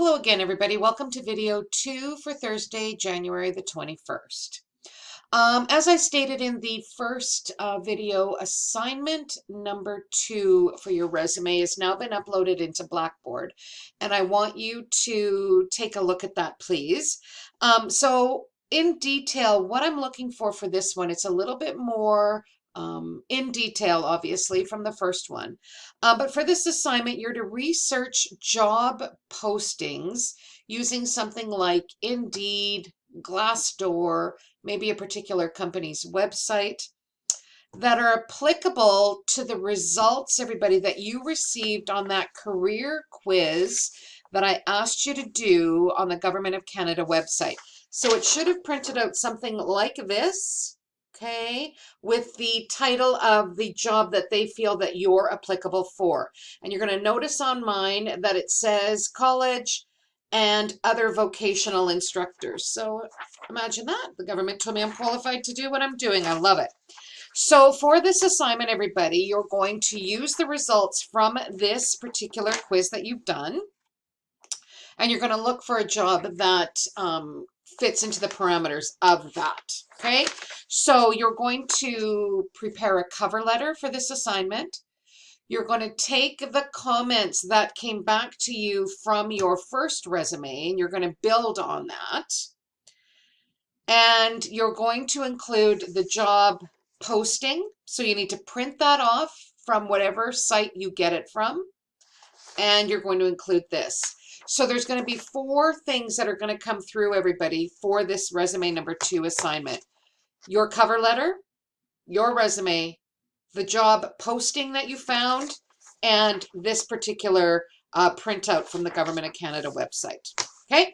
Hello again, everybody. Welcome to video 2 for Thursday, January the 21st. As I stated in the first video, assignment number 2 for your resume has now been uploaded into Blackboard, and I want you to take a look at that, please. So in detail, what I'm looking for this one, it's a little bit more in detail, obviously, from the first one. But for this assignment, you're to research job postings using something like Indeed, Glassdoor, maybe a particular company's website that are applicable to the results, everybody, that you received on that career quiz that I asked you to do on the Government of Canada website. So it should have printed out something like this, okay, with the title of the job that they feel that you're applicable for. And you're going to notice on mine that it says college and other vocational instructors. So imagine that. The government told me I'm qualified to do what I'm doing. I love it. So for this assignment, everybody, you're going to use the results from this particular quiz that you've done. And you're going to look for a job that fits into the parameters of that. Okay, so you're going to prepare a cover letter for this assignment. You're going to take the comments that came back to you from your first resume and you're going to build on that. And you're going to include the job posting. So you need to print that off from whatever site you get it from. And you're going to include this. So there's going to be 4 things that are going to come through, everybody, for this resume number 2 assignment. Your cover letter, your resume, the job posting that you found, and this particular printout from the Government of Canada website. Okay,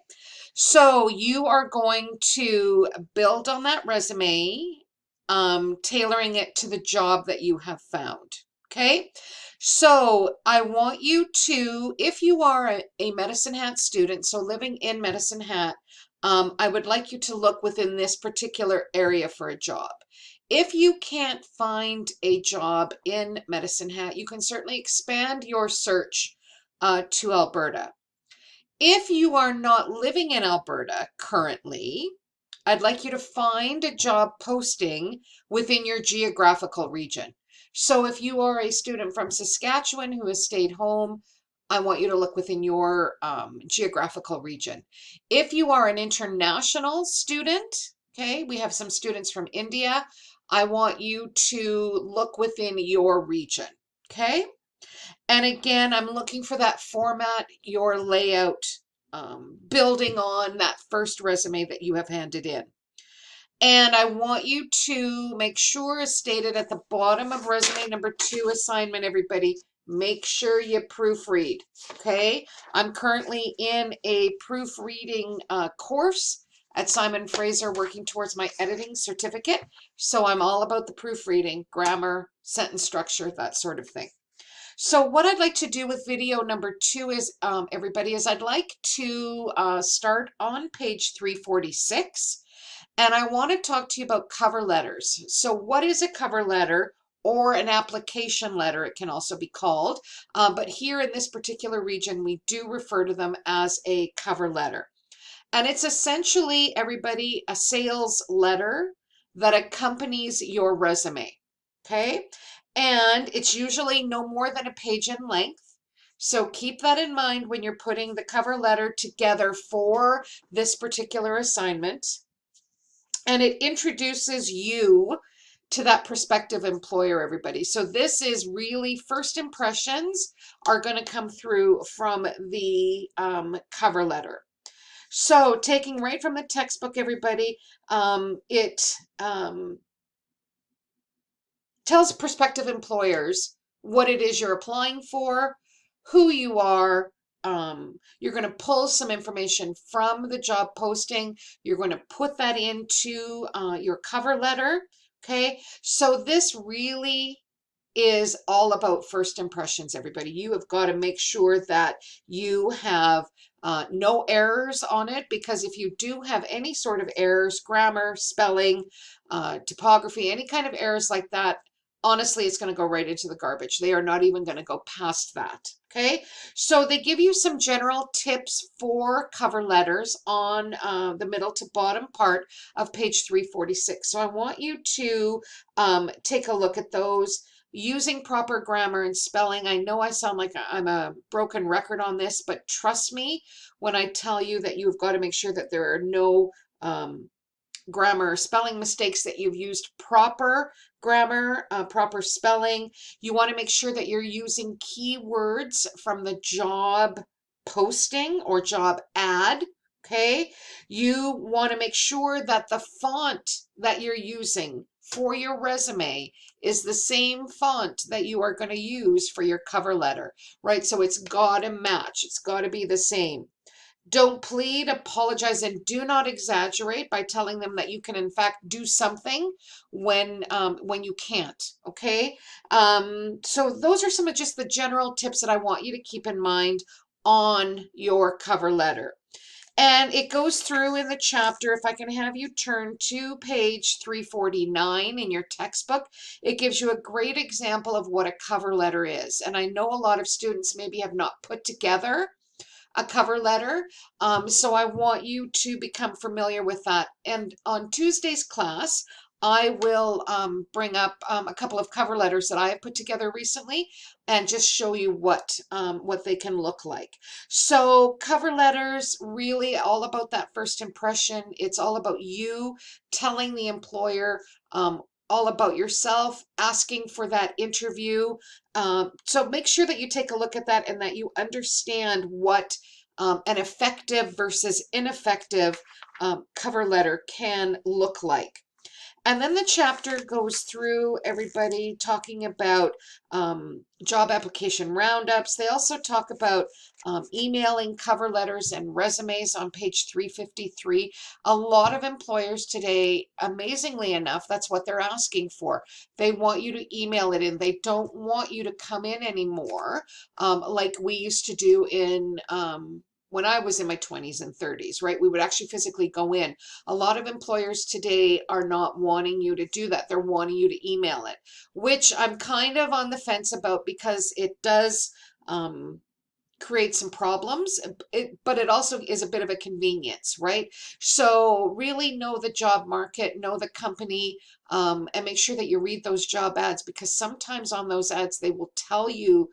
so you are going to build on that resume, tailoring it to the job that you have found. Okay, so I want you to, if you are a Medicine Hat student, so living in Medicine Hat, I would like you to look within this particular area for a job. If you can't find a job in Medicine Hat, you can certainly expand your search to Alberta. If you are not living in Alberta currently, I'd like you to find a job posting within your geographical region. So if you are a student from Saskatchewan who has stayed home, I want you to look within your geographical region. If you are an international student, okay, we have some students from India, I want you to look within your region, okay? And again, I'm looking for that format, your layout, building on that first resume that you have handed in. And I want you to make sure, as stated at the bottom of resume number 2 assignment, everybody, make sure you proofread, okay? I'm currently in a proofreading course at Simon Fraser working towards my editing certificate. So I'm all about the proofreading, grammar, sentence structure, that sort of thing. So what I'd like to do with video number 2 is, everybody, is I'd like to start on page 346. And I want to talk to you about cover letters. So what is a cover letter, or an application letter, it can also be called. But here in this particular region, we do refer to them as a cover letter. And it's essentially, everybody, a sales letter that accompanies your resume, okay? And it's usually no more than a page in length. So keep that in mind when you're putting the cover letter together for this particular assignment. And it introduces you to that prospective employer, everybody. So this is really, first impressions are going to come through from the cover letter. So taking right from the textbook, everybody, it tells prospective employers what it is you're applying for, who you are. You're going to pull some information from the job posting. You're going to put that into your cover letter. Okay, so this really is all about first impressions, everybody. You have got to make sure that you have no errors on it, because if you do have any sort of errors, grammar, spelling, typography, any kind of errors like that, honestly, it's going to go right into the garbage. They are not even going to go past that. Okay, so they give you some general tips for cover letters on the middle to bottom part of page 346. So I want you to take a look at those. Using proper grammar and spelling. I know I sound like I'm a broken record on this, but trust me when I tell you that you've got to make sure that there are no grammar or spelling mistakes, that you've used proper grammar, proper spelling. You want to make sure that you're using keywords from the job posting or job ad. Okay, you want to make sure that the font that you're using for your resume is the same font that you are going to use for your cover letter, right? So it's got to match, it's got to be the same. Don't plead, apologize, and do not exaggerate by telling them that you can in fact do something when you can't. Okay, so those are some of just the general tips that I want you to keep in mind on your cover letter. And it goes through in the chapter. If I can have you turn to page 349 in your textbook, it gives you a great example of what a cover letter is. And I know a lot of students maybe have not put together a cover letter. So I want you to become familiar with that. And on Tuesday's class, I will bring up a couple of cover letters that I have put together recently and just show you what they can look like. So cover letters, really all about that first impression. It's all about you telling the employer all about yourself, asking for that interview. So make sure that you take a look at that and that you understand what an effective versus ineffective cover letter can look like. And then the chapter goes through everybody talking about job application roundups. They also talk about emailing cover letters and resumes on page 353. A lot of employers today, amazingly enough, that's what they're asking for. They want you to email it in. They don't want you to come in anymore like we used to do in when I was in my 20s and 30s, right? We would actually physically go in. A lot of employers today are not wanting you to do that. They're wanting you to email it, which I'm kind of on the fence about because it does create some problems, but it also is a bit of a convenience, right? So really know the job market, know the company, and make sure that you read those job ads, because sometimes on those ads, they will tell you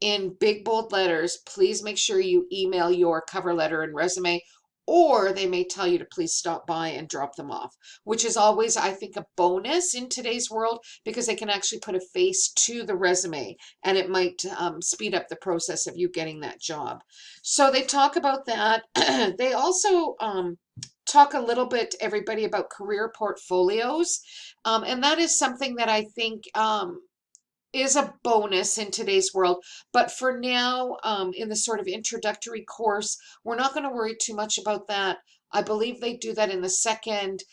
in big bold letters, please make sure you email your cover letter and resume, or they may tell you to please stop by and drop them off, which is always, I think, a bonus in today's world because they can actually put a face to the resume and it might speed up the process of you getting that job. So they talk about that. They also talk a little bit, everybody, about career portfolios. And that is something that I think is a bonus in today's world. But for now, in the sort of introductory course, we're not going to worry too much about that. I believe they do that in the second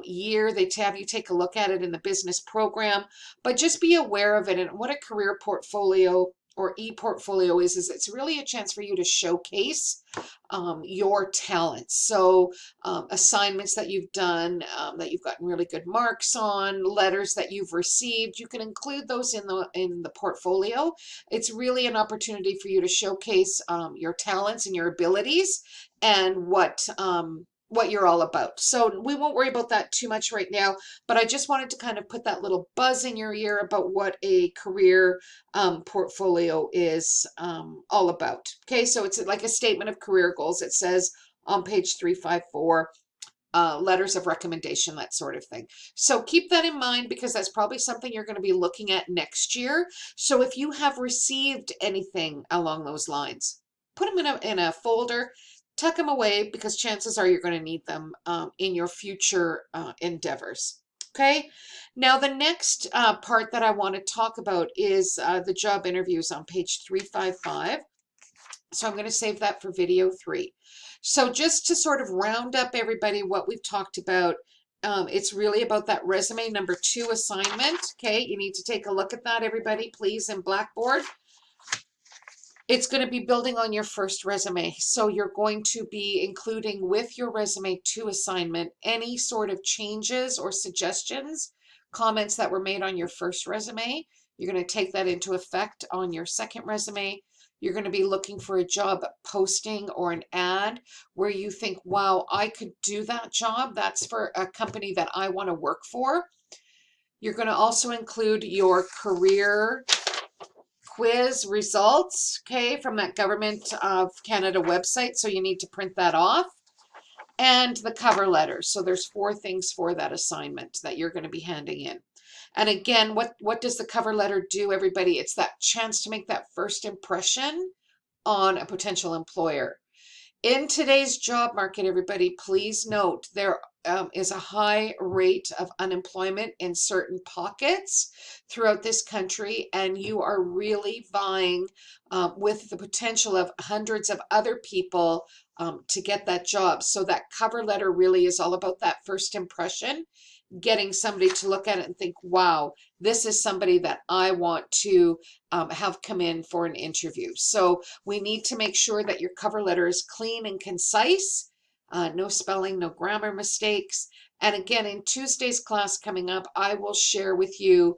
year. They have you take a look at it in the business program, but just be aware of it. And what a career portfolio or e-portfolio is it's really a chance for you to showcase your talents. So assignments that you've done, that you've gotten really good marks on, letters that you've received, you can include those in the portfolio. It's really an opportunity for you to showcase your talents and your abilities and what you're all about. So we won't worry about that too much right now, but I just wanted to kind of put that little buzz in your ear about what a career portfolio is all about. Okay, so it's like a statement of career goals. It says on page 354, letters of recommendation, that sort of thing. So keep that in mind because that's probably something you're going to be looking at next year. So if you have received anything along those lines, put them in a folder, tuck them away, because chances are you're going to need them in your future endeavors. Okay, now the next part that I want to talk about is the job interviews on page 355. So I'm going to save that for video 3. So just to sort of round up everybody what we've talked about, it's really about that resume number 2 assignment. Okay, you need to take a look at that, everybody, please, in Blackboard. It's going to be building on your first resume. So you're going to be including with your resume 2 assignment any sort of changes or suggestions, comments that were made on your first resume. You're going to take that into effect on your second resume. You're going to be looking for a job posting or an ad where you think, wow, I could do that job. That's for a company that I want to work for. You're going to also include your career quiz results, okay, from that Government of Canada website. So you need to print that off. And the cover letter. So there's 4 things for that assignment that you're going to be handing in. And again, what does the cover letter do, everybody? It's that chance to make that first impression on a potential employer. In today's job market, everybody, please note there is a high rate of unemployment in certain pockets throughout this country, and you are really vying with the potential of hundreds of other people to get that job. So that cover letter really is all about that first impression, getting somebody to look at it and think, wow, this is somebody that I want to have come in for an interview. So we need to make sure that your cover letter is clean and concise, no spelling, no grammar mistakes. And again, in Tuesday's class coming up, I will share with you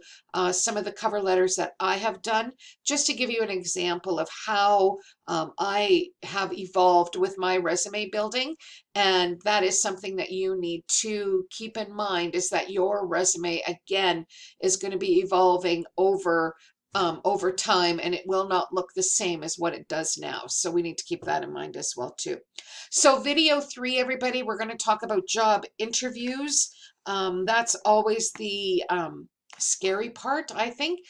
some of the cover letters that I have done, just to give you an example of how I have evolved with my resume building. And that is something that you need to keep in mind, is that your resume, again, is going to be evolving over time, and it will not look the same as what it does now. So we need to keep that in mind as well too. So video 3, everybody, we're going to talk about job interviews. That's always the scary part, I think.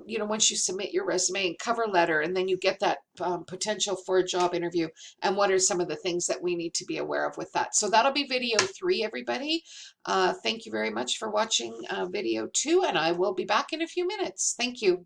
You know, once you submit your resume and cover letter, and then you get that potential for a job interview, and what are some of the things that we need to be aware of with that. So that'll be video 3, everybody. Thank you very much for watching video 2, and I will be back in a few minutes. Thank you.